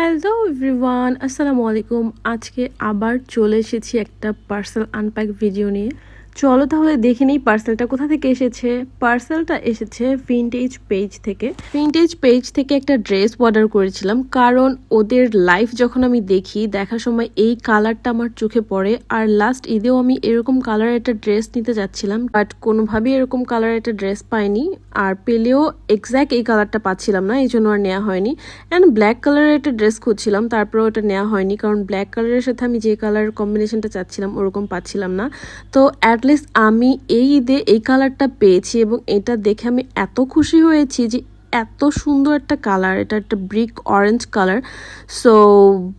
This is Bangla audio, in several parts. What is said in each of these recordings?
হ্যালো এভরিওয়ান, আসসালামু আলাইকুম। আজকে আবার চলে এসেছি একটা পার্সেল আনপ্যাক ভিডিও নিয়ে। চলো তাহলে দেখে নিই পার্সেলটা কোথা থেকে এসেছে। পার্সেলটা এসেছে ভিনটেজ পেজ থেকে একটা ড্রেস অর্ডার করেছিলাম, কারণ ওদের লাইভ যখন আমি দেখার সময় এই কালারটা আমার চোখে পড়ে। আর লাস্ট ঈদেও আমি এরকম কালারের একটা ড্রেস নিতে যাচ্ছিলাম, বাট কোনোভাবেই এরকম কালারের একটা ড্রেস পাইনি। আর পেলেও এক্স্যাক্ট এই কালারটা পাচ্ছিলাম না, এই জন্য আর নেওয়া হয়নি। অ্যান্ড ব্ল্যাক কালারের একটা ড্রেস খুঁজছিলাম, তারপরেও ওটা নেওয়া হয়নি, কারণ ব্ল্যাক কালারের সাথে আমি যে কালার কম্বিনেশনটা চাচ্ছিলাম ওরকম পাচ্ছিলাম না। তো অ্যাটলিস্ট আমি এই ঈদে এই কালারটা পেয়েছি এবং এটা দেখে আমি এত খুশি হয়েছি যে এত সুন্দর একটা কালার। এটা একটা brick orange colour, so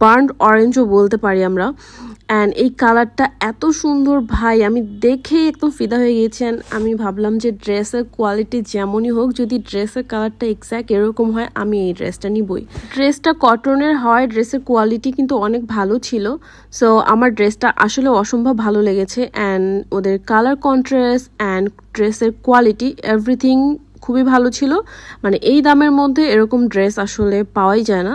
burn অরেঞ্জও বলতে পারি আমরা। অ্যান্ড এই কালারটা এত সুন্দর ভাই, আমি দেখেই একদম ফিদা হয়ে গিয়েছি। অ্যান্ড আমি ভাবলাম যে ড্রেসের কোয়ালিটি যেমনই হোক, যদি ড্রেসের কালারটা এক্স্যাক্ট এরকম হয় আমি এই ড্রেসটা নিবই। ড্রেসটা কটনের হয়, ড্রেসের কোয়ালিটি কিন্তু অনেক ভালো ছিল। সো আমার ড্রেসটা আসলে অসম্ভব ভালো লেগেছে। অ্যান্ড ওদের কালার কন্ট্রাস্ট অ্যান্ড ড্রেসের কোয়ালিটি এভরিথিং খুবই ভালো ছিল। মানে এই দামের মধ্যে এরকম ড্রেস আসলে পাওয়াই যায় না।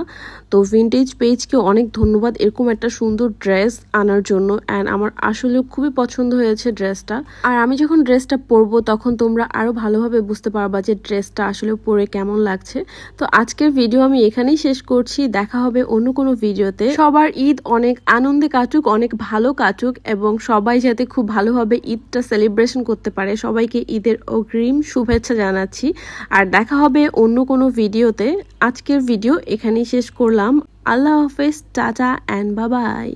তো ভিনটেজ পেজকে অনেক ধন্যবাদ এরকম একটা সুন্দর ড্রেস আনার জন্য। অ্যান্ড আমার আসলে খুবই পছন্দ হয়েছে ড্রেসটা। আর আমি যখন ড্রেসটা পরবো তখন তোমরা আরও ভালোভাবে বুঝতে পারবা যে ড্রেসটা আসলে পরে কেমন লাগছে। তো আজকের ভিডিও আমি এখানেই শেষ করছি, দেখা হবে অন্য কোনো ভিডিওতে। সবার ঈদ অনেক আনন্দে কাটুক, অনেক ভালো কাটুক, এবং সবাই যাতে খুব ভালোভাবে ঈদটা সেলিব্রেশন করতে পারে। সবাইকে ঈদের অগ্রিম শুভেচ্ছা জানাচ্ছি। আর দেখা হবে অন্য কোনো ভিডিওতে। আজকের ভিডিও এখানেই শেষ করলাম। আল্লাহ হাফেজ, টাটা অ্যান্ড বাই বাই।